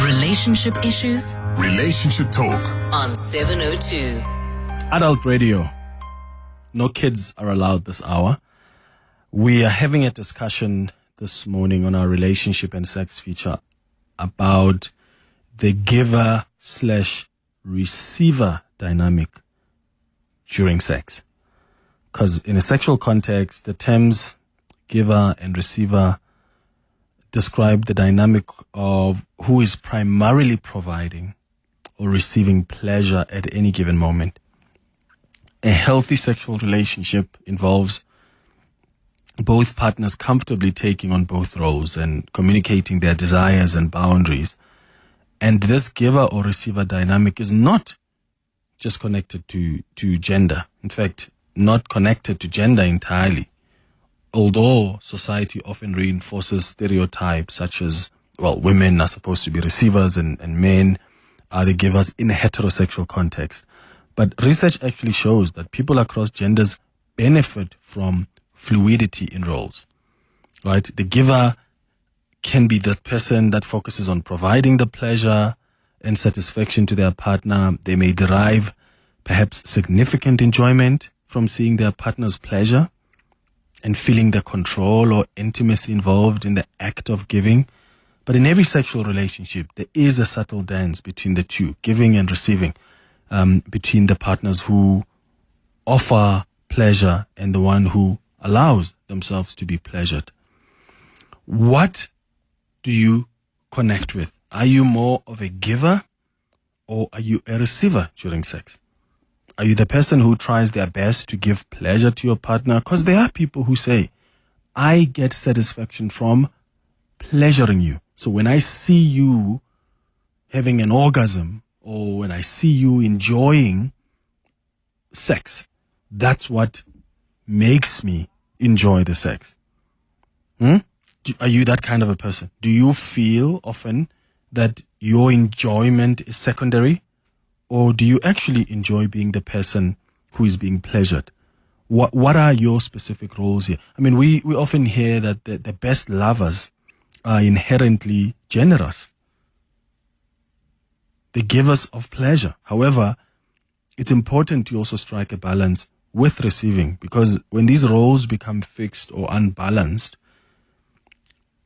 Relationship issues? Relationship talk. On 702. Adult radio. No kids are allowed this hour. We are having a discussion this morning on our relationship and sex feature about the giver/receiver dynamic during sex. Because in a sexual context, the terms giver and receiver describe the dynamic of who is primarily providing or receiving pleasure at any given moment. A healthy sexual relationship involves both partners comfortably taking on both roles and communicating their desires and boundaries. And this giver or receiver dynamic is not just connected to gender. In fact, not connected to gender entirely. Although society often reinforces stereotypes such as, women are supposed to be receivers and men are the givers in a heterosexual context. But research actually shows that people across genders benefit from fluidity in roles, right? The giver can be the person that focuses on providing the pleasure and satisfaction to their partner. They may derive perhaps significant enjoyment from seeing their partner's pleasure and feeling the control or intimacy involved in the act of giving. But in every sexual relationship, there is a subtle dance between the two, giving and receiving, between the partners who offer pleasure and the one who allows themselves to be pleasured. What do you connect with? Are you more of a giver or are you a receiver during sex? Are you the person who tries their best to give pleasure to your partner? Because there are people who say, I get satisfaction from pleasuring you. So when I see you having an orgasm or when I see you enjoying sex, that's what makes me enjoy the sex. Are you that kind of a person? Do you feel often that your enjoyment is secondary? Or do you actually enjoy being the person who is being pleasured? What are your specific roles here? I mean, we often hear that the best lovers are inherently generous. They give us of pleasure. However, it's important to also strike a balance with receiving, because when these roles become fixed or unbalanced,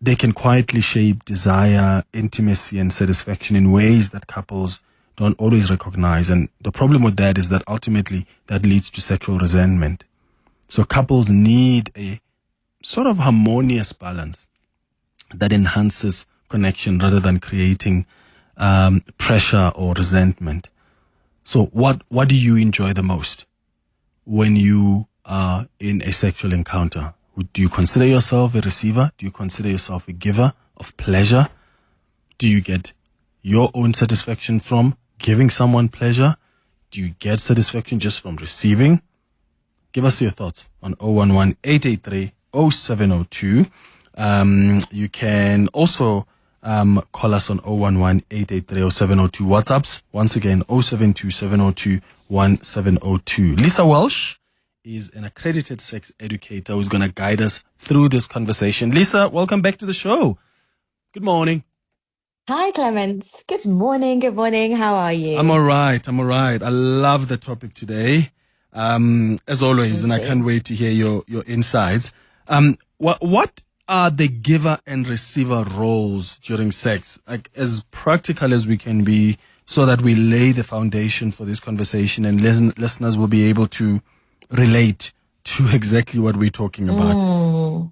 they can quietly shape desire, intimacy, and satisfaction in ways that couples don't always recognize. And the problem with that is that ultimately that leads to sexual resentment. So couples need a sort of harmonious balance that enhances connection rather than creating pressure or resentment. So what do you enjoy the most when you are in a sexual encounter? Do you consider yourself a receiver? Do you consider yourself a giver of pleasure? Do you get your own satisfaction from giving someone pleasure? Do you get satisfaction just from receiving? Give us your thoughts on 011-883-0702. You can also call us on 011-883-0702. WhatsApps, once again, 072-702-1702. Lisa Welsh is an accredited sex educator who's going to guide us through this conversation. Lisa, welcome back to the show. Good morning. Hi, Clement. Good morning. Good morning. How are you? I'm all right. I love the topic today, as always, and I can't wait to hear your insights. What are the giver and receiver roles during sex, like as practical as we can be, so that we lay the foundation for this conversation and listeners will be able to relate to exactly what we're talking about?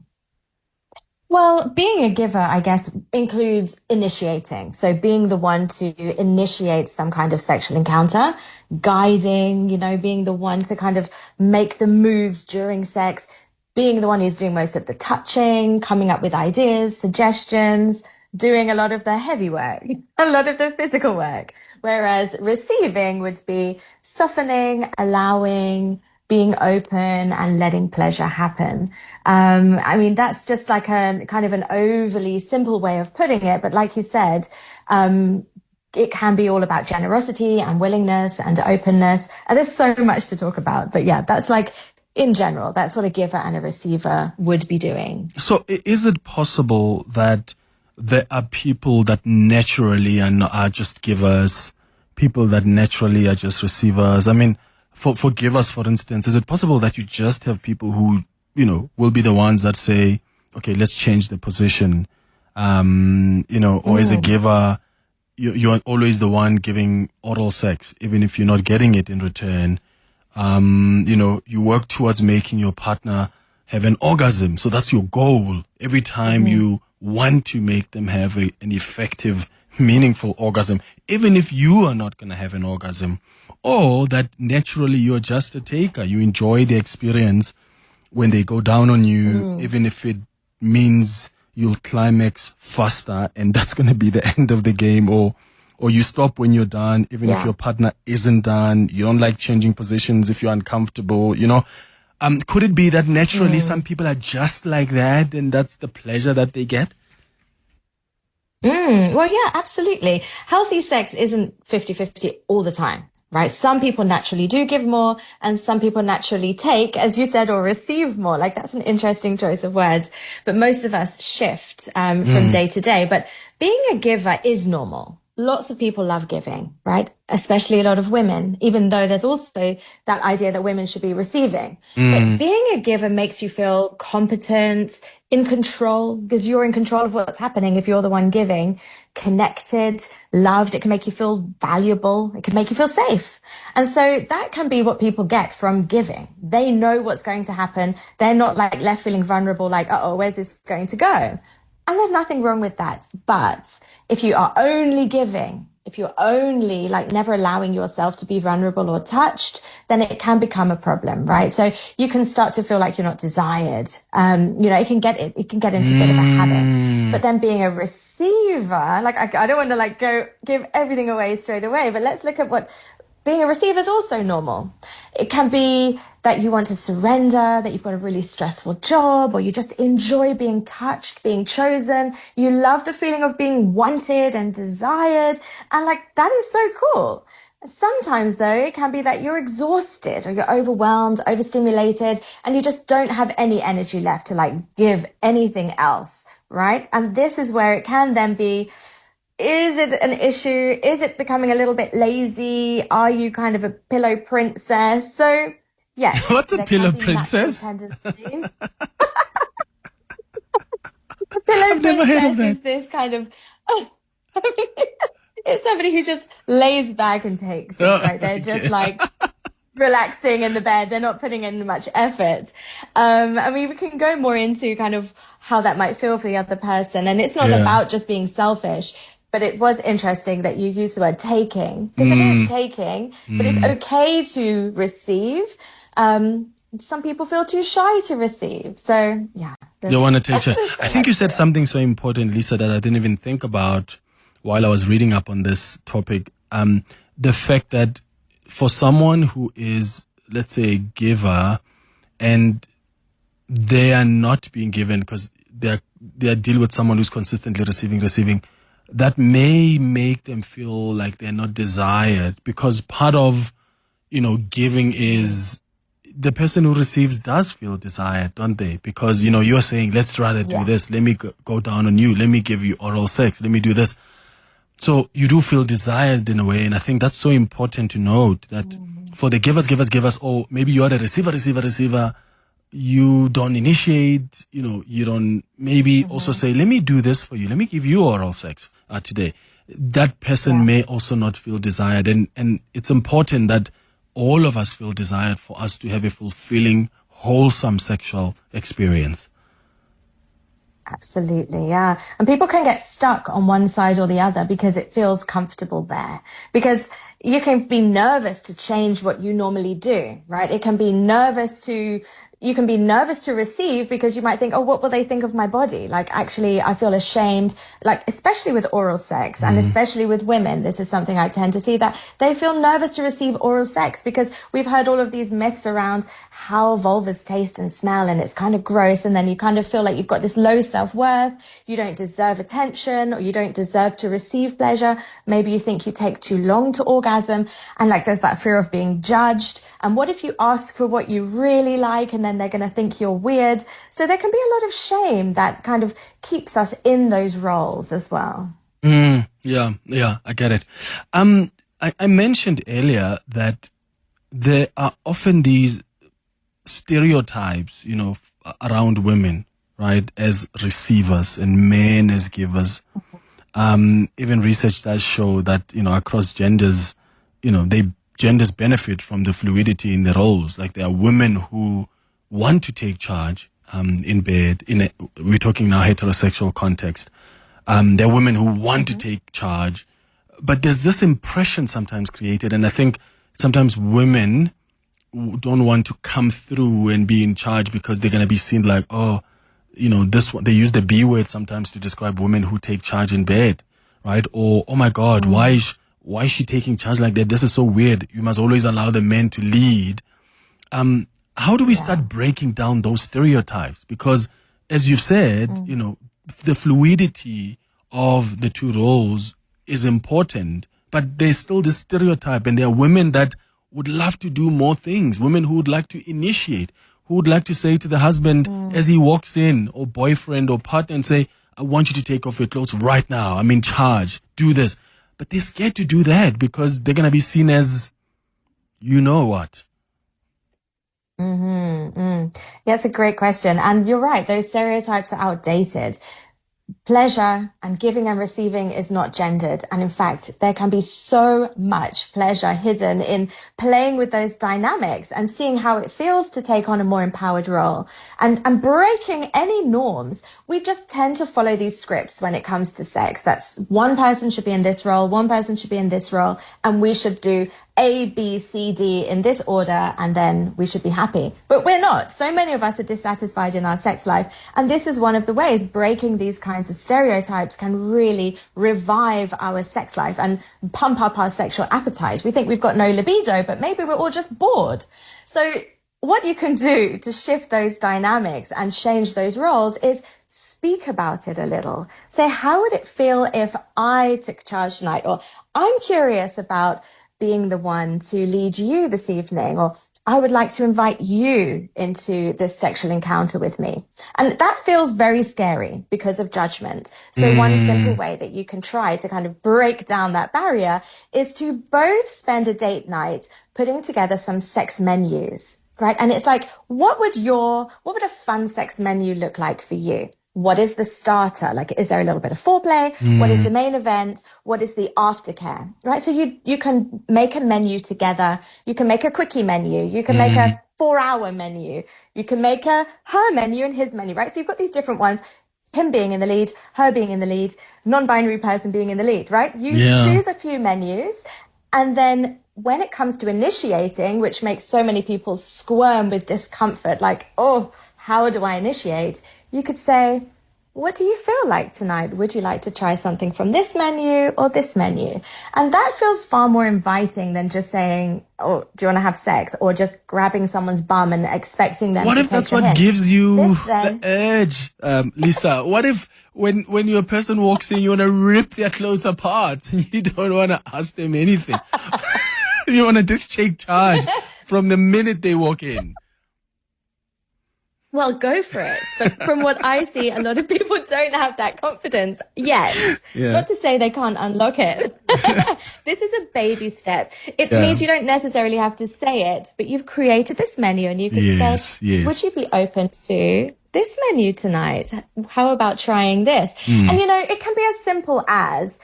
Well, being a giver, I guess, includes initiating. So being the one to initiate some kind of sexual encounter, guiding, being the one to kind of make the moves during sex, being the one who's doing most of the touching, coming up with ideas, suggestions, doing a lot of the heavy work, a lot of the physical work. Whereas receiving would be softening, allowing, being open and letting pleasure happen. That's just like a kind of an overly simple way of putting it. But like you said, it can be all about generosity and willingness and openness. And there's so much to talk about. But yeah, that's like, in general, that's what a giver and a receiver would be doing. So is it possible that there are people that naturally are just givers, people that naturally are just receivers. I mean, for givers, for instance, is it possible that you just have people who, will be the ones that say, okay, let's change the position, or as a giver, you're always the one giving oral sex, even if you're not getting it in return. You work towards making your partner have an orgasm. So that's your goal. Every time you want to make them have an effective, meaningful orgasm, even if you are not going to have an orgasm, or that naturally you're just a taker. You enjoy the experience when they go down on you, even if it means you'll climax faster and that's going to be the end of the game, or you stop when you're done, even if your partner isn't done. You don't like changing positions if you're uncomfortable, Could it be that naturally some people are just like that and that's the pleasure that they get? Well, yeah, absolutely. Healthy sex isn't 50-50 all the time, right? Some people naturally do give more and some people naturally take, as you said, or receive more. Like, that's an interesting choice of words. But most of us shift from day to day. But being a giver is normal. Lots of people love giving, right? Especially a lot of women, even though there's also that idea that women should be receiving. But being a giver makes you feel competent, in control, because you're in control of what's happening if you're the one giving, connected, loved. It can make you feel valuable. It can make you feel safe. And so that can be what people get from giving. They know what's going to happen. They're not like left feeling vulnerable, like, uh-oh, where's this going to go? And there's nothing wrong with that. But if you are only giving, if you're only like never allowing yourself to be vulnerable or touched, then it can become a problem, right? So you can start to feel like you're not desired. It can get into a bit of a habit. But then being a receiver, like I don't want to like go give everything away straight away, but let's look at what being a receiver is also normal. It can be that you want to surrender, that you've got a really stressful job, or you just enjoy being touched, being chosen. You love the feeling of being wanted and desired. And like, that is so cool. Sometimes though, it can be that you're exhausted or you're overwhelmed, overstimulated, and you just don't have any energy left to like give anything else, right? And this is where it can then be, is it an issue? Is it becoming a little bit lazy? Are you kind of a pillow princess? So, yes. What's a pillow princess? A pillow princess is this kind of... it's somebody who just lays back and takes it, right? They're just like relaxing in the bed. They're not putting in much effort. I mean, we can go more into kind of how that might feel for the other person. And it's not about just being selfish. But it was interesting that you used the word taking, because it is taking, but it's okay to receive. Some people feel too shy to receive. So, yeah. You want to take charge. I think you said something so important, Lisa, that I didn't even think about while I was reading up on this topic. The fact that for someone who is, let's say, a giver and they are not being given because they are dealing with someone who's consistently receiving, that may make them feel like they're not desired, because part of, giving is the person who receives does feel desired, don't they? Because, you're saying, let's rather do this. Let me go down on you. Let me give you oral sex. Let me do this. So you do feel desired in a way. And I think that's so important to note that for the givers, or maybe you're the receiver, you don't initiate, you don't maybe also say, let me do this for you. Let me give you oral sex today. That person may also not feel desired. And it's important that all of us feel desired for us to have a fulfilling, wholesome sexual experience. Absolutely, yeah. And people can get stuck on one side or the other because it feels comfortable there. Because you can be nervous to change what you normally do, right? You can be nervous to receive because you might think, oh, what will they think of my body? Like, actually, I feel ashamed, like, especially with oral sex and especially with women. This is something I tend to see, that they feel nervous to receive oral sex because we've heard all of these myths around how vulvas taste and smell, and it's kind of gross. And then you kind of feel like you've got this low self-worth. You don't deserve attention, or you don't deserve to receive pleasure. Maybe you think you take too long to orgasm, and like there's that fear of being judged. And what if you ask for what you really like and then they're going to think you're weird. So there can be a lot of shame that kind of keeps us in those roles as well. Yeah, I get it. I mentioned earlier that there are often these stereotypes, around women, right, as receivers and men as givers. Even research does show that, across genders, genders benefit from the fluidity in the roles. Like there are women who want to take charge in bed. We're talking now heterosexual context. There are women who want to take charge, but there's this impression sometimes created, and I think sometimes women don't want to come through and be in charge because they're going to be seen like, this one. They use the B word sometimes to describe women who take charge in bed, right? Or, oh my God, why is she taking charge like that? This is so weird. You must always allow the men to lead. How do we start breaking down those stereotypes? Because as you've said, the fluidity of the two roles is important, but there's still this stereotype, and there are women that would love to do more things, women who would like to initiate, who would like to say to the husband as he walks in, or boyfriend or partner, and say, I want you to take off your clothes right now. I'm in charge. Do this. But they're scared to do that because they're going to be seen as, you know what? That's a great question. And you're right. Those stereotypes are outdated. Pleasure and giving and receiving is not gendered. And in fact, there can be so much pleasure hidden in playing with those dynamics and seeing how it feels to take on a more empowered role and breaking any norms. We just tend to follow these scripts when it comes to sex. That's one person should be in this role, one person should be in this role, and we should do A, B, C, D in this order, and then we should be happy. But we're not. So many of us are dissatisfied in our sex life. And this is one of the ways breaking these kinds of stereotypes can really revive our sex life and pump up our sexual appetite. We think we've got no libido, but maybe we're all just bored. So what you can do to shift those dynamics and change those roles is speak about it a little. Say, how would it feel if I took charge tonight? Or I'm curious about being the one to lead you this evening, or I would like to invite you into this sexual encounter with me. And that feels very scary because of judgment. So one simple way that you can try to kind of break down that barrier is to both spend a date night putting together some sex menus, right? And it's like, what would a fun sex menu look like for you? What is the starter? Like, is there a little bit of foreplay? What is the main event? What is the aftercare? Right? So you can make a menu together. You can make a quickie menu. You can make a 4-hour menu. You can make her menu and his menu, right? So you've got these different ones, him being in the lead, her being in the lead, non-binary person being in the lead, right? You choose a few menus, and then when it comes to initiating, which makes so many people squirm with discomfort, like, oh, how do I initiate? You could say, what do you feel like tonight? Would you like to try something from this menu or this menu? And that feels far more inviting than just saying, oh, do you want to have sex? Or just grabbing someone's bum and expecting them to take the hint. What if that's what gives you the urge, Lisa? What if when your person walks in, you want to rip their clothes apart and you don't want to ask them anything? You want to just take charge from the minute they walk in. Well, go for it. But from what I see, a lot of people don't have that confidence yet. Yeah. Not to say they can't unlock it. This is a baby step. It means you don't necessarily have to say it, but you've created this menu and you can say, would you be open to this menu tonight? How about trying this? And, it can be as simple as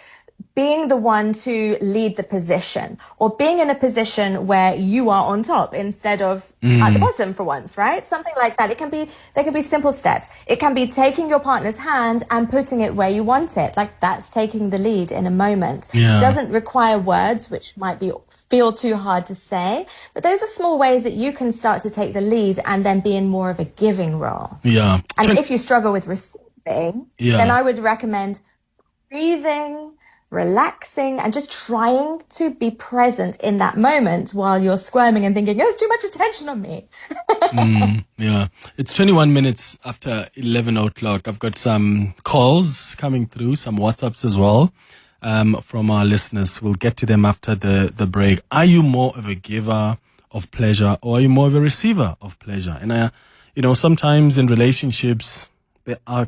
being the one to lead the position, or being in a position where you are on top instead of at the bottom for once, right? Something like that. There can be simple steps. It can be taking your partner's hand and putting it where you want it. Like, that's taking the lead in a moment. Yeah. It doesn't require words, which might feel too hard to say, but those are small ways that you can start to take the lead and then be in more of a giving role. Yeah. And if you struggle with receiving, then I would recommend breathing, relaxing, and just trying to be present in that moment while you're squirming and thinking, there's too much attention on me. Yeah. It's 21 minutes after 11 o'clock. I've got some calls coming through, some WhatsApps as well, from our listeners. We'll get to them after the break. Are you more of a giver of pleasure, or are you more of a receiver of pleasure? And sometimes in relationships, there are,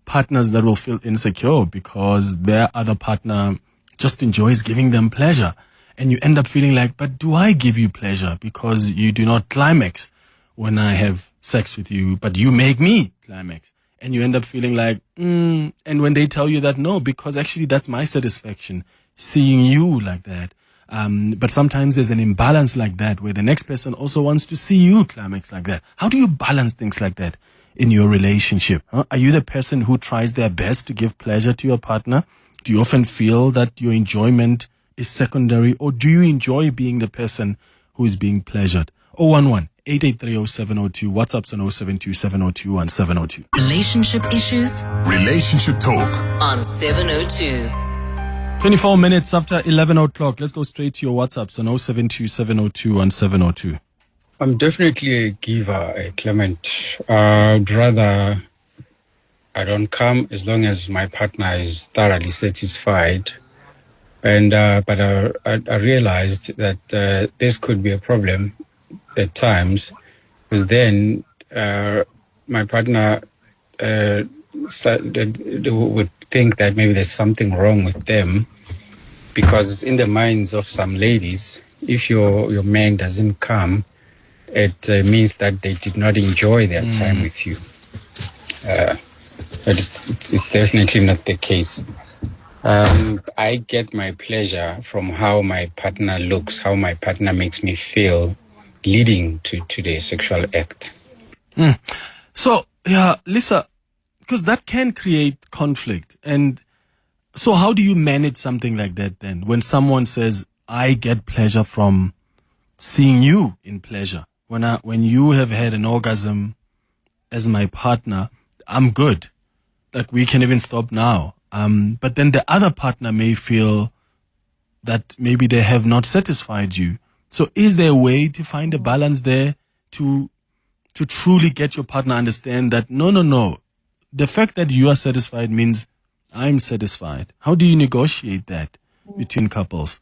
partners that will feel insecure because their other partner just enjoys giving them pleasure. And you end up feeling like, but do I give you pleasure? Because you do not climax when I have sex with you, but you make me climax. And you end up feeling like, and when they tell you that, no, because actually that's my satisfaction, seeing you like that. But sometimes there's an imbalance like that where the next person also wants to see you climax like that. How do you balance things like that in your relationship? Huh? Are you the person who tries their best to give pleasure to your partner? Do you often feel that your enjoyment is secondary, or do you enjoy being the person who is being pleasured? 011-883-0702, WhatsApp's on 072-702-1702. Relationship issues Relationship talk. on 702. 24 minutes after 11 o'clock. Let's go straight to your WhatsApps on 072-702-1702. I'm definitely a giver, Clement. I'd rather I don't come as long as my partner is thoroughly satisfied. And but I realized that this could be a problem at times, because then my partner would think that maybe there's something wrong with them, because in the minds of some ladies, if your man doesn't come, it means that they did not enjoy their time with you. But it's definitely not the case. I get my pleasure from how my partner looks, how my partner makes me feel, leading to the sexual act. So, yeah, Lisa, because that can create conflict. And so how do you manage something like that then? When someone says, I get pleasure from seeing you in pleasure. When you have had an orgasm as my partner, I'm good. Like, we can even stop now. But then the other partner may feel that maybe they have not satisfied you. So is there a way to find a balance there to truly get your partner understand that no, the fact that you are satisfied means I'm satisfied? How do you negotiate that between couples?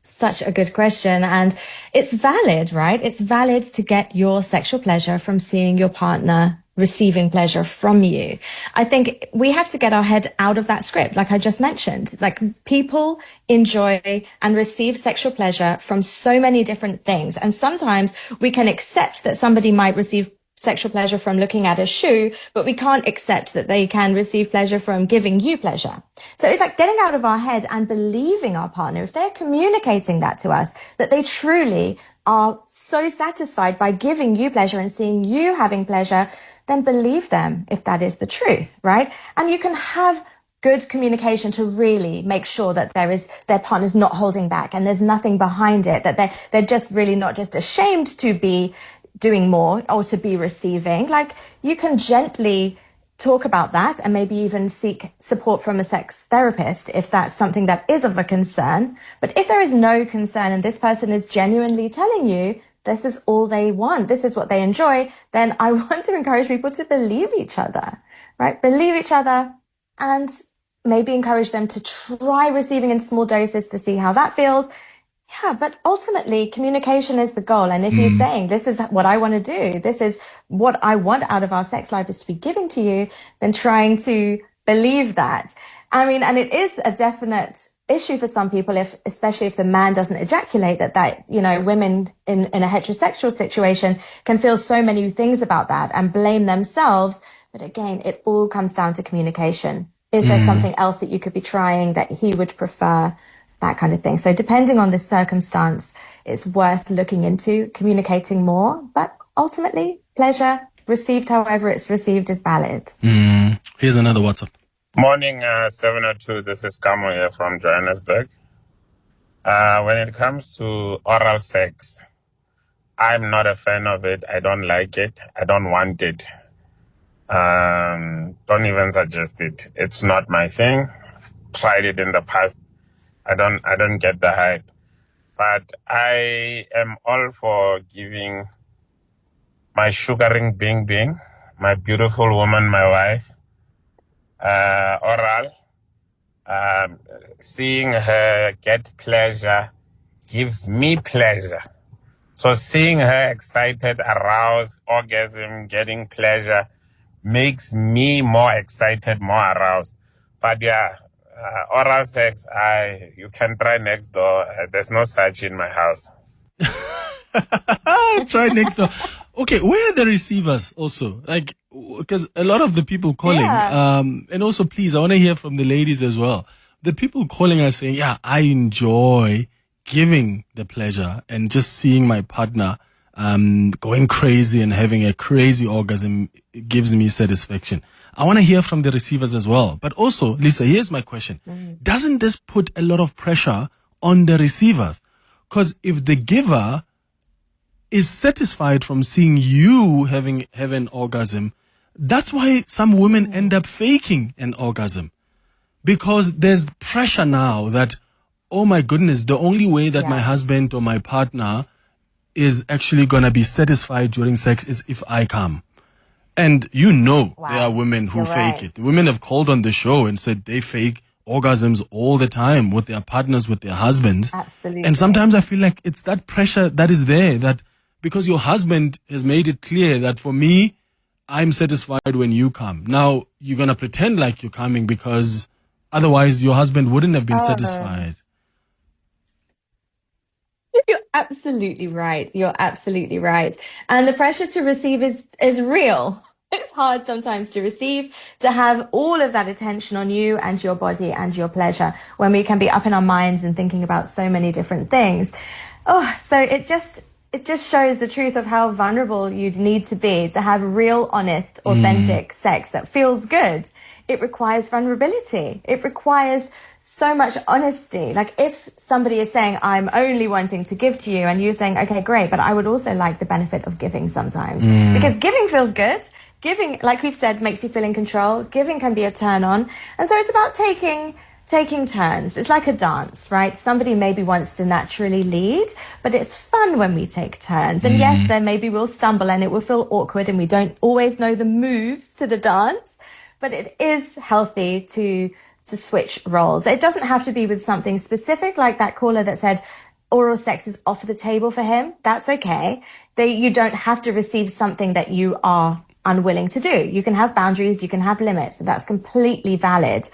Such a good question. And it's valid, right? It's valid to get your sexual pleasure from seeing your partner receiving pleasure from you. I think we have to get our head out of that script. Like I just mentioned, like, people enjoy and receive sexual pleasure from so many different things. And sometimes we can accept that somebody might receive sexual pleasure from looking at a shoe, but we can't accept that they can receive pleasure from giving you pleasure. So it's like getting out of our head and believing our partner, if they're communicating that to us, that they truly are so satisfied by giving you pleasure and seeing you having pleasure, then believe them if that is the truth, right? And you can have good communication to really make sure that their partner's not holding back and there's nothing behind it, that they're just really not just ashamed to be doing more or to be receiving. Like, you can gently talk about that and maybe even seek support from a sex therapist if that's something that is of a concern. But if there is no concern and this person is genuinely telling you this is all they want, this is what they enjoy, then I want to encourage people to believe each other, right? Believe each other, and maybe encourage them to try receiving in small doses to see how that feels. Yeah, but ultimately, communication is the goal. And if you're saying, this is what I want to do, this is what I want out of our sex life is to be given to you, then trying to believe that. I mean, and it is a definite issue for some people, especially if the man doesn't ejaculate, that women in a heterosexual situation can feel so many things about that and blame themselves. But again, it all comes down to communication. Is there something else that you could be trying that he would prefer? That kind of thing. So depending on the circumstance, it's worth looking into communicating more. But ultimately, pleasure received however it's received is valid. Here's another WhatsApp. Morning, 702. This is Kamo here from Johannesburg. When it comes to oral sex, I'm not a fan of it. I don't like it. I don't want it. Don't even suggest it. It's not my thing. Tried it in the past. I don't get the hype, but I am all for giving my sugaring bing, my beautiful woman, my wife, oral. Seeing her get pleasure gives me pleasure. So seeing her excited, aroused, orgasm, getting pleasure makes me more excited, more aroused. But yeah, oral sex, you can try next door. There's no such in my house. Try next door. Okay, where are the receivers also? Like, because a lot of the people calling, and also please, I want to hear from the ladies as well. The people calling are saying, yeah, I enjoy giving the pleasure and just seeing my partner going crazy and having a crazy orgasm gives me satisfaction. I want to hear from the receivers as well. But also, Lisa, here's my question. Doesn't this put a lot of pressure on the receivers? Because if the giver is satisfied from seeing you have an orgasm, that's why some women end up faking an orgasm. Because there's pressure now that, oh my goodness, the only way that my husband or my partner is actually going to be satisfied during sex is if I come. And there are women who fake it. Women have called on the show and said they fake orgasms all the time with their partners, with their husbands. Absolutely. And sometimes I feel like it's that pressure that is there, that because your husband has made it clear that for me, I'm satisfied when you come. Now you're going to pretend like you're coming because otherwise your husband wouldn't have been satisfied. You're absolutely right. You're absolutely right. And the pressure to receive is real. It's hard sometimes to receive, to have all of that attention on you and your body and your pleasure when we can be up in our minds and thinking about so many different things. So it just shows the truth of how vulnerable you'd need to be to have real, honest, authentic sex that feels good. It requires vulnerability. It requires so much honesty. Like if somebody is saying, I'm only wanting to give to you, and you're saying, okay, great, but I would also like the benefit of giving sometimes. Because giving feels good. Giving, like we've said, makes you feel in control. Giving can be a turn on. And so it's about taking turns. It's like a dance, right? Somebody maybe wants to naturally lead, but it's fun when we take turns. And yes, then maybe we'll stumble and it will feel awkward and we don't always know the moves to the dance, but it is healthy to switch roles. It doesn't have to be with something specific, like that caller that said oral sex is off the table for him. That's okay. You don't have to receive something that you are unwilling to do. You can have boundaries, you can have limits. So that's completely valid.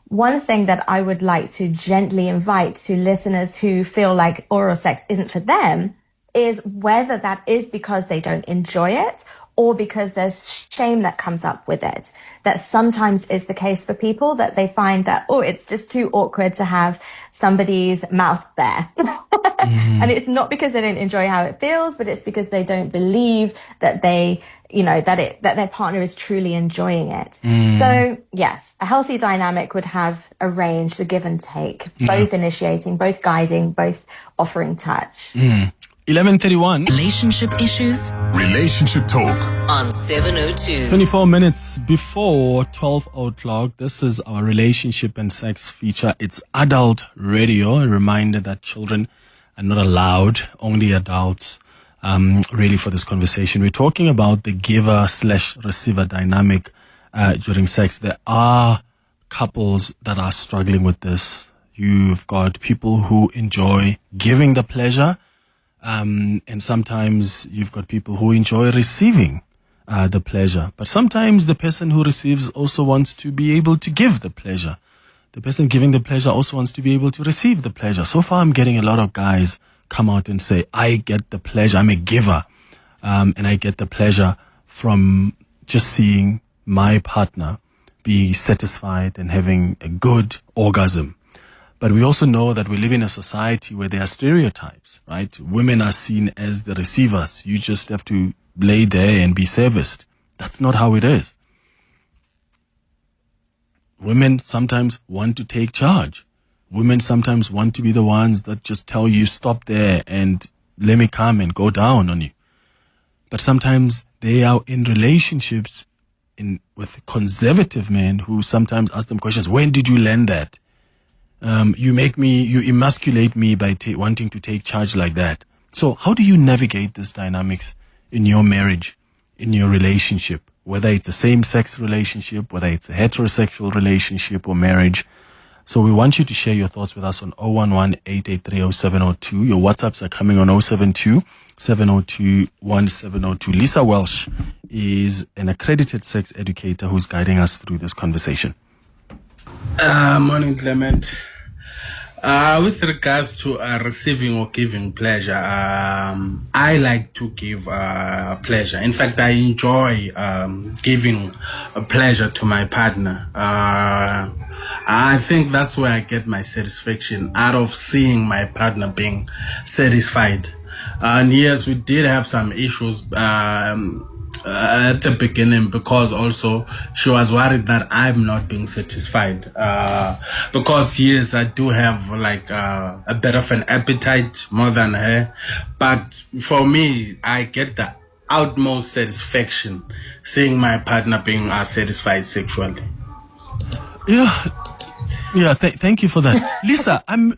One thing that I would like to gently invite to listeners who feel like oral sex isn't for them is whether that is because they don't enjoy it or because there's shame that comes up with it. That sometimes is the case for people, that they find that, it's just too awkward to have somebody's mouth there. And it's not because they don't enjoy how it feels, but it's because they don't believe that that their partner is truly enjoying it. So yes, a healthy dynamic would have a range, the give and take, both initiating, both guiding, both offering touch. 11:31. Relationship issues Relationship talk. on 702. 24 minutes before 12 o'clock. This is our relationship and sex feature. It's adult radio. A reminder that children are not allowed, only adults. Really for this conversation. We're talking about the giver/receiver dynamic during sex. There are couples that are struggling with this. You've got people who enjoy giving the pleasure, and sometimes you've got people who enjoy receiving the pleasure. But sometimes the person who receives also wants to be able to give the pleasure. The person giving the pleasure also wants to be able to receive the pleasure. So far, I'm getting a lot of guys come out and say, I get the pleasure. I'm a giver. And I get the pleasure from just seeing my partner be satisfied and having a good orgasm. But we also know that we live in a society where there are stereotypes, right? Women are seen as the receivers. You just have to lay there and be serviced. That's not how it is. Women sometimes want to take charge. Women sometimes want to be the ones that just tell you, stop there and let me come and go down on you. But sometimes they are in relationships with conservative men who sometimes ask them questions. When did you learn that? You emasculate me by wanting to take charge like that. So how do you navigate this dynamics in your marriage, in your relationship, whether it's a same-sex relationship, whether it's a heterosexual relationship or marriage? So we want you to share your thoughts with us on 011-883-0702. Your WhatsApps are coming on 072-702-1702. Lisa Welsh is an accredited sex educator who's guiding us through this conversation. Morning, Clement. With regards to receiving or giving pleasure, I like to give pleasure. In fact, I enjoy giving pleasure to my partner. I think that's where I get my satisfaction out of seeing my partner being satisfied. And yes, we did have some issues at the beginning, because also she was worried that I'm not being satisfied. Because yes, I do have like a bit of an appetite more than her, but for me, I get the utmost satisfaction seeing my partner being satisfied sexually. Thank you for that. Lisa, I'm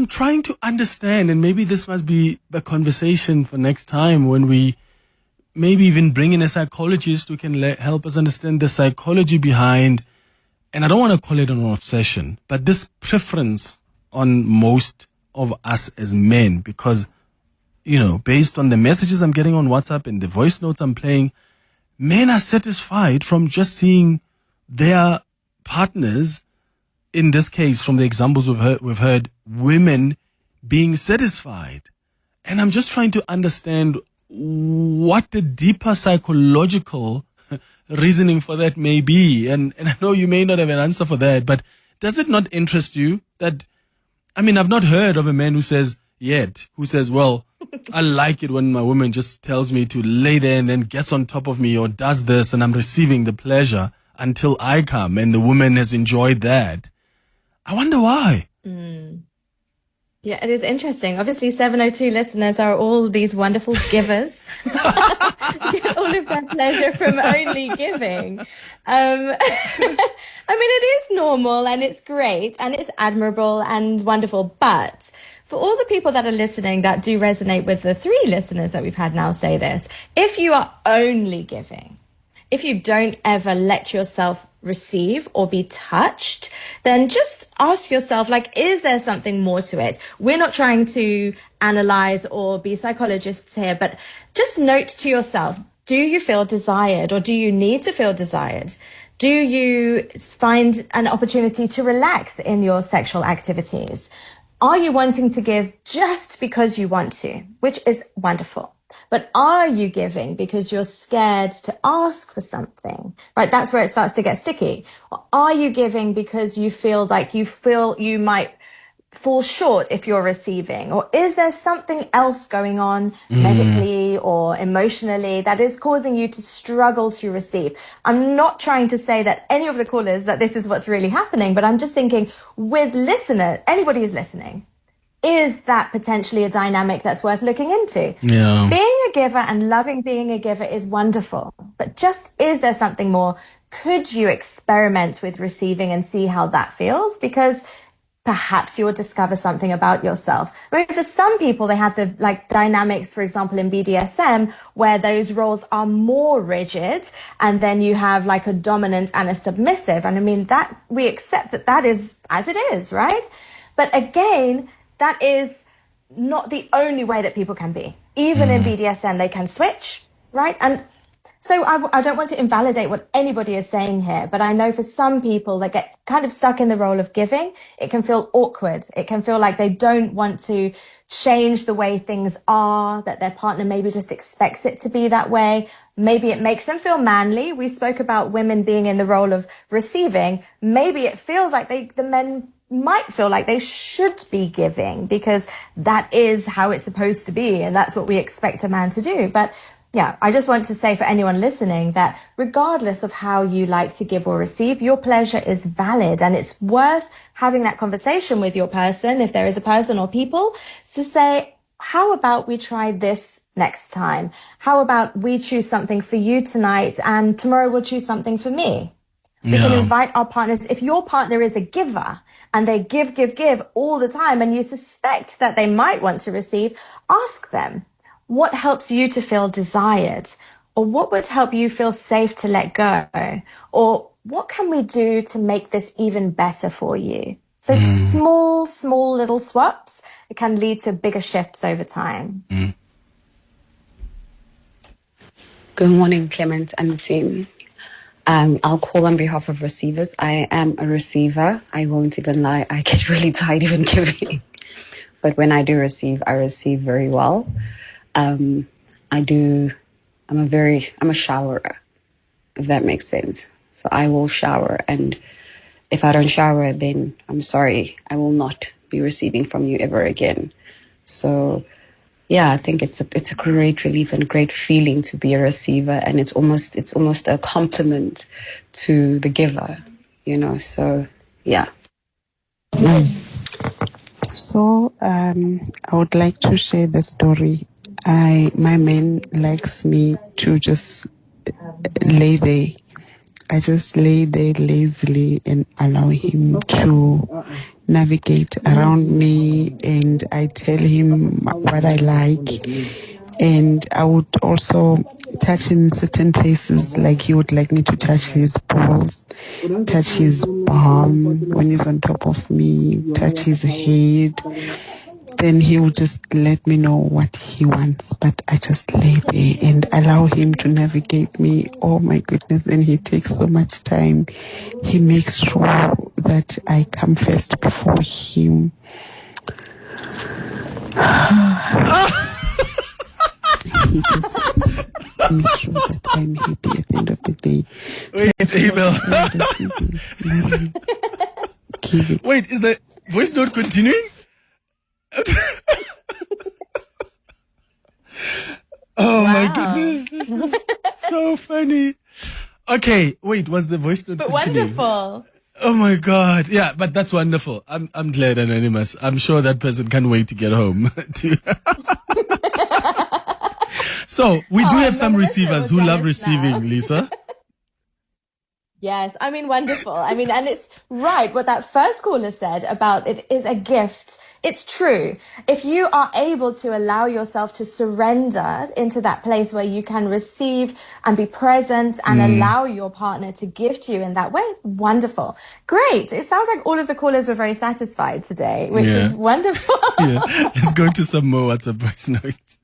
trying to understand, and maybe this must be the conversation for next time when we maybe even bring in a psychologist who can help us understand the psychology behind, and I don't want to call it an obsession, but this preference on most of us as men, because, based on the messages I'm getting on WhatsApp and the voice notes I'm playing, men are satisfied from just seeing their partners, in this case, from the examples we've heard women being satisfied. And I'm just trying to understand what the deeper psychological reasoning for that may be. And I know you may not have an answer for that, but does it not interest you that, I've not heard of a man who says, well, I like it when my woman just tells me to lay there and then gets on top of me or does this and I'm receiving the pleasure until I come and the woman has enjoyed that. I wonder why. Yeah, it is interesting. Obviously, 702 listeners are all these wonderful givers. Get all of their pleasure from only giving. It is normal and it's great and it's admirable and wonderful. But for all the people that are listening that do resonate with the 3 listeners that we've had now say this, if you are only giving, if you don't ever let yourself receive or be touched, then just ask yourself, is there something more to it? We're not trying to analyze or be psychologists here, but just note to yourself, do you feel desired or do you need to feel desired? Do you find an opportunity to relax in your sexual activities? Are you wanting to give just because you want to, which is wonderful? But are you giving because you're scared to ask for something, right? That's where it starts to get sticky. Or are you giving because you feel like you might fall short if you're receiving? Or is there something else going on medically or emotionally that is causing you to struggle to receive? I'm not trying to say that any of the callers that this is what's really happening, but I'm just thinking with anybody who's listening, is that potentially a dynamic that's worth looking into? Yeah. Being a giver and loving being a giver is wonderful, but is there something more? Could you experiment with receiving and see how that feels? Because perhaps you'll discover something about yourself. For some people, they have the dynamics, for example, in BDSM, where those roles are more rigid, and then you have a dominant and a submissive. And that we accept that is as it is, right? But again, that is not the only way that people can be. Even in BDSM, they can switch, right? And so I don't want to invalidate what anybody is saying here, but I know for some people that get kind of stuck in the role of giving, it can feel awkward. It can feel like they don't want to change the way things are, that their partner maybe just expects it to be that way. Maybe it makes them feel manly. We spoke about women being in the role of receiving. Maybe it feels like the men might feel like they should be giving because that is how it's supposed to be and that's what we expect a man to do. But yeah, I just want to say for anyone listening that regardless of how you like to give or receive, your pleasure is valid and it's worth having that conversation with your person, if there is a person or people, to say, how about we try this next time? How about we choose something for you tonight and tomorrow we'll choose something for me? We can invite our partners. If your partner is a giver and they give all the time and you suspect that they might want to receive, ask them, what helps you to feel desired? Or what would help you feel safe to let go? Or what can we do to make this even better for you? So small little swaps, it can lead to bigger shifts over time. Good morning, Clement and the team. I'll call on behalf of receivers. I am a receiver. I won't even lie. I get really tired even giving. But when I do receive, I receive very well. I'm a showerer, if that makes sense. So I will shower, and if I don't shower, then I'm sorry, I will not be receiving from you ever again. So yeah, I think it's a great relief and great feeling to be a receiver, and it's almost a compliment to the giver, so yeah. So I would like to share the story. My man likes me to just lay there. I just lay there lazily and allow him to navigate around me, and I tell him what I like. And I would also touch him in certain places, like he would like me to touch his balls, touch his bum when he's on top of me, touch his head. Then he would just let me know what he wants, but I just lay there and allow him to navigate me. Oh my goodness, and he takes so much time. He makes sure that I come first before him. He just makes sure that I'm happy at the end of the day. Wait, Abel. Wait, is the voice note continuing? Oh my goodness, this is so funny. Okay, wait, was the voice note continuing? Wonderful. Oh my God. Yeah, but that's wonderful. I'm glad, Anonymous. I'm sure that person can't wait to get home. So we do have some receivers who love receiving, Lisa. Yes, wonderful. And it's right what that first caller said about it is a gift. It's true. If you are able to allow yourself to surrender into that place where you can receive and be present and allow your partner to gift you in that way, wonderful. Great. It sounds like all of the callers are very satisfied today, which is wonderful. Yeah. Let's go to some more WhatsApp voice notes.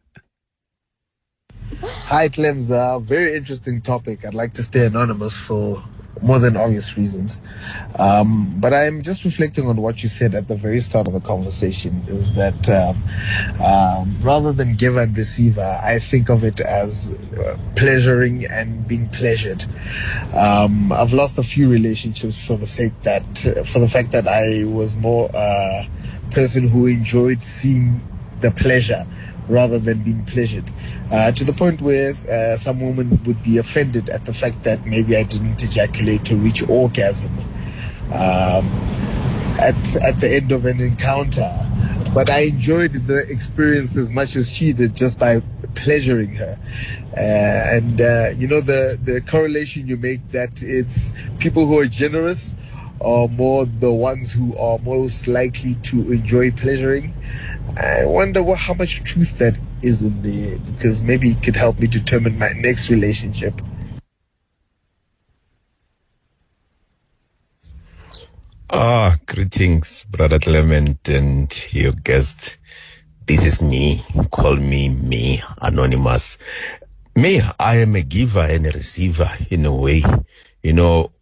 Hi, Clems. Very interesting topic. I'd like to stay anonymous for more than obvious reasons. But I'm just reflecting on what you said at the very start of the conversation, is that rather than giver and receiver, I think of it as pleasuring and being pleasured. I've lost a few relationships for the fact that I was more a person who enjoyed seeing the pleasure rather than being pleasured, to the point where some women would be offended at the fact that maybe I didn't ejaculate to reach orgasm at the end of an encounter. But I enjoyed the experience as much as she did, just by pleasuring her. The correlation you make, that it's people who are generous are more the ones who are most likely to enjoy pleasuring. I wonder how much truth that is in there, because maybe it could help me determine my next relationship. Greetings, Brother Clement and your guest. This is me. Call me Anonymous. Me, I am a giver and a receiver in a way.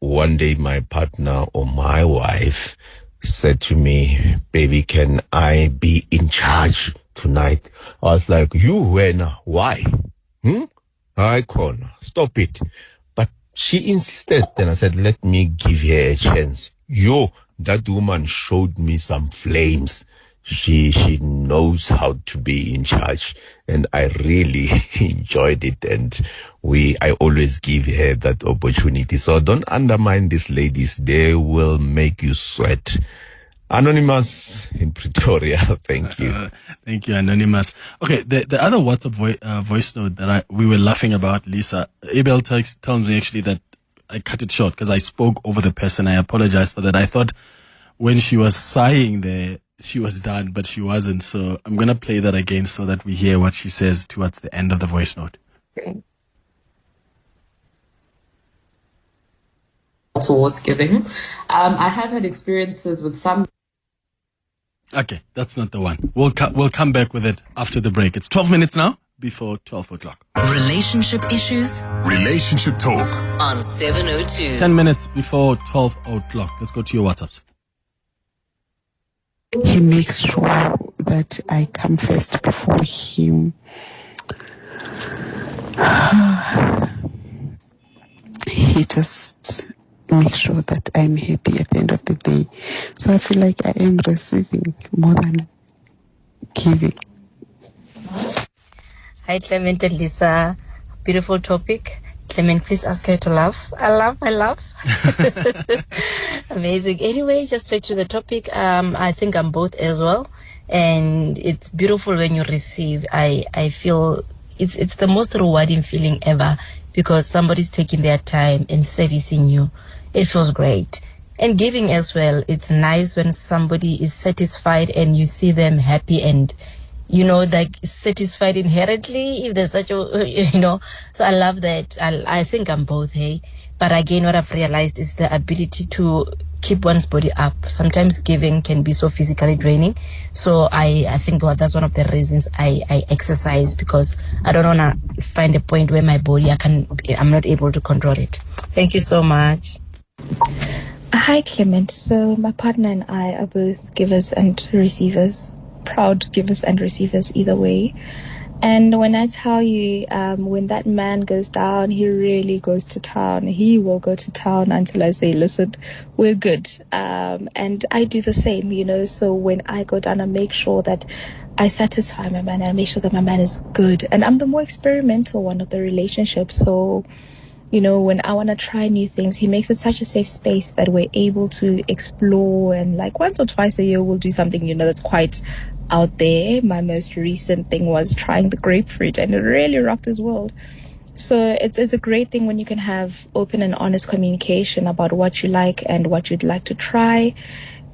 One day my partner or my wife said to me, baby, can I be in charge tonight? I was like, you, when? Why? I can't. Stop it. But she insisted. Then I said, let me give her a chance. That woman showed me some flames. She knows how to be in charge, and I really enjoyed it, and I always give her that opportunity. So don't undermine these ladies. They will make you sweat. Anonymous in Pretoria. Thank you. Thank you, Anonymous. Okay, the other WhatsApp voice note that we were laughing about, Lisa, Abel tells me actually that I cut it short because I spoke over the person. I apologize for that. I thought when she was sighing there, she was done, but she wasn't. So I'm going to play that again so that we hear what she says towards the end of the voice note. towards giving. I have had experiences with some. Okay, that's not the one. We'll come back with it after the break. It's 12 minutes now before 12 o'clock. Relationship issues Relationship talk. on 702. 10 minutes before 12 o'clock. Let's go to your WhatsApps. He makes sure that I come first before him. He just makes sure that I'm happy at the end of the day. So I feel like I am receiving more than giving. Hi, Clement and Lisa. Beautiful topic. Clement, please ask her to laugh. I love. Amazing. Anyway, just straight to the topic. I think I'm both as well. And it's beautiful when you receive. I feel it's the most rewarding feeling ever because somebody's taking their time and servicing you. It feels great. And giving as well. It's nice when somebody is satisfied and you see them happy and like satisfied inherently, if there's such a, so I love that. I think I'm both, hey. But again, what I've realized is the ability to keep one's body up. Sometimes giving can be so physically draining. So I think that's one of the reasons I exercise, because I don't want to find a point where my body, I'm not able to control it. Thank you so much. Hi, Clement. So my partner and I are both givers and receivers. Proud givers and receivers either way. And when I tell you, when that man goes down, he really goes to town. He will go to town until I say, listen, we're good. And I do the same, so when I go down, I make sure that I satisfy my man. I make sure that my man is good. And I'm the more experimental one of the relationship. So, when I want to try new things, he makes it such a safe space that we're able to explore, and like once or twice a year, we'll do something, that's quite out there. My most recent thing was trying the grapefruit, and it really rocked his world. So it's a great thing when you can have open and honest communication about what you like and what you'd like to try.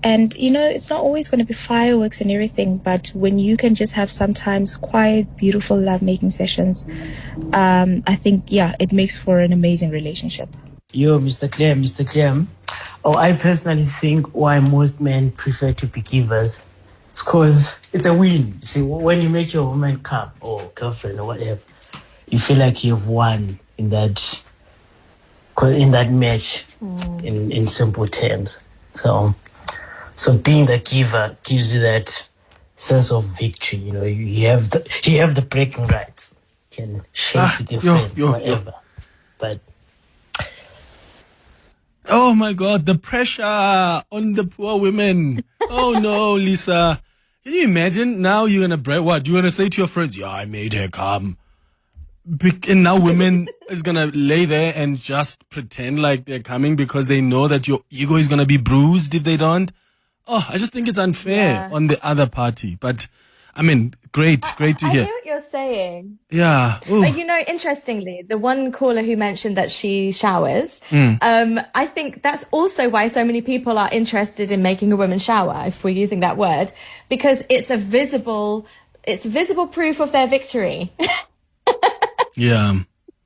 And, it's not always going to be fireworks and everything, but when you can just have sometimes quiet, beautiful lovemaking sessions, I think, it makes for an amazing relationship. Yo, Mr. Clem. I personally think why most men prefer to be givers. It's because it's a win. You see, when you make your woman come or girlfriend or whatever, you feel like you've won in that match, in simple terms. So being the giver gives you that sense of victory. You have the breaking rights. You can share with your friends, whatever. But oh my God, the pressure on the poor women. Oh no, Lisa. Can you imagine? Now you're gonna brag. What? You're gonna say to your friends, yeah, I made her come. And now women is gonna lay there and just pretend like they're coming because they know that your ego is gonna be bruised if they don't. Oh, I just think it's unfair on the other party. But I mean, great to hear. I hear what you're saying. Yeah. Ooh. But interestingly, the one caller who mentioned that she showers, I think that's also why so many people are interested in making a woman shower, if we're using that word, because it's visible proof of their victory. Yeah.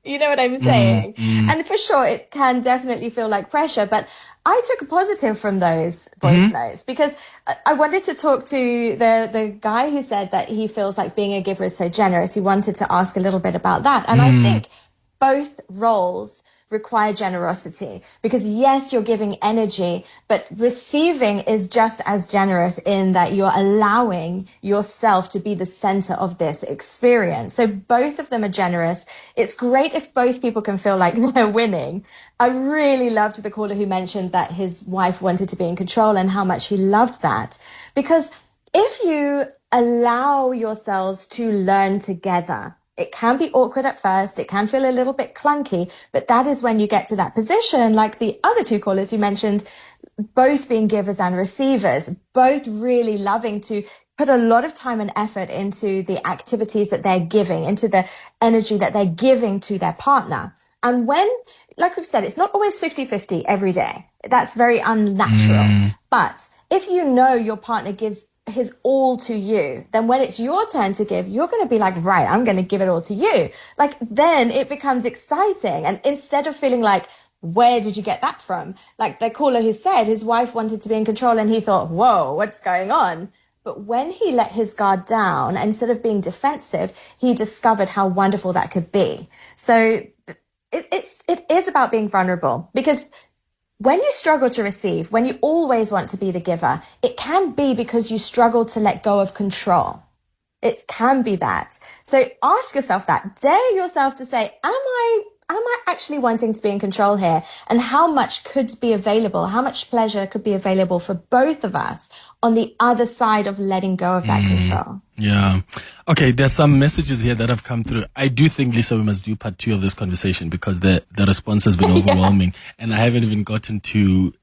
You know what I'm saying? And for sure, it can definitely feel like pressure, but I took a positive from those voice notes because I wanted to talk to the guy who said that he feels like being a giver is so generous. He wanted to ask a little bit about that. And I think both roles require generosity because yes, you're giving energy, but receiving is just as generous in that you're allowing yourself to be the center of this experience. So both of them are generous. It's great if both people can feel like they're winning. I really loved the caller who mentioned that his wife wanted to be in control and how much he loved that, because if you allow yourselves to learn together, it can be awkward at first. It can feel a little bit clunky, but that is when you get to that position, like the other two callers who mentioned, both being givers and receivers, both really loving to put a lot of time and effort into the activities that they're giving, into the energy that they're giving to their partner. And when, like I've said, it's not always 50-50 every day. That's very unnatural. But if you know your partner gives his all to you, then when it's your turn to give, you're going to be like, right, I'm going to give it all to you. Like then it becomes exciting. And instead of feeling like Where did you get that from? Like the caller who said his wife wanted to be in control and he thought, whoa, what's going on? But when he let his guard down, instead of being defensive, he discovered how wonderful that could be. So it is about being vulnerable, because when you struggle to receive, when you always want to be the giver, it can be because you struggle to let go of control. It can be that. So ask yourself that. Dare yourself to say, am I actually wanting to be in control here? And how much could be available? How much pleasure could be available for both of us on the other side of letting go of that control? Yeah. Okay, there's some messages here that have come through. I do think, Lisa, we must do part 2 of this conversation, because the response has been overwhelming. And I haven't even gotten to,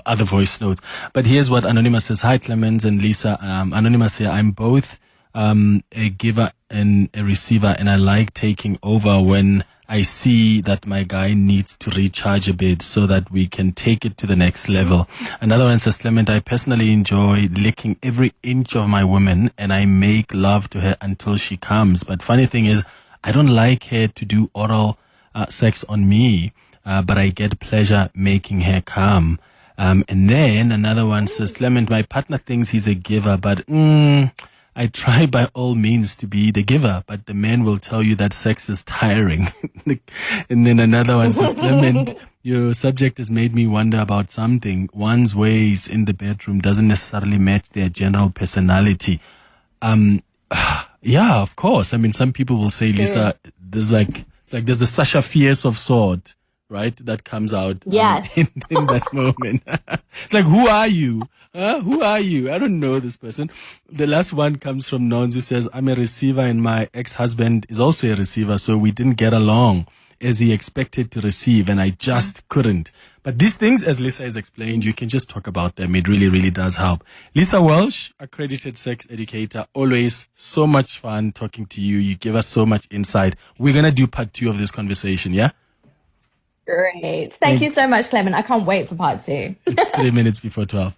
other voice notes. But here's what Anonymous says. Hi, Clemens and Lisa. Anonymous here. I'm both a giver and a receiver, and I like taking over when I see that my guy needs to recharge a bit so that we can take it to the next level. Another one says, Clement, I personally enjoy licking every inch of my woman, and I make love to her until she comes. But funny thing is, I don't like her to do oral sex on me, but I get pleasure making her come. And then another one says, Clement, my partner thinks he's a giver, but I try by all means to be the giver, but the man will tell you that sex is tiring. And then another one says, Clement, your subject has made me wonder about something. One's ways in the bedroom doesn't necessarily match their general personality. Yeah, of course. I mean, some people will say, Lisa, there's there's a Sasha Fierce of sort, right? That comes out yes. In that moment. It's like, who are you? Who are you? I don't know this person. The last one comes from Nons, who says, I'm a receiver and my ex-husband is also a receiver, so we didn't get along as he expected to receive, and I just couldn't. But these things, as Lisa has explained, you can just talk about them. It really, really does help. Lisa Welsh, accredited sex educator. Always so much fun talking to you. You give us so much insight. We're going to do part 2 of this conversation, yeah? Great. Thank you so much, Clement. I can't wait for part 2. It's 3 minutes before 12.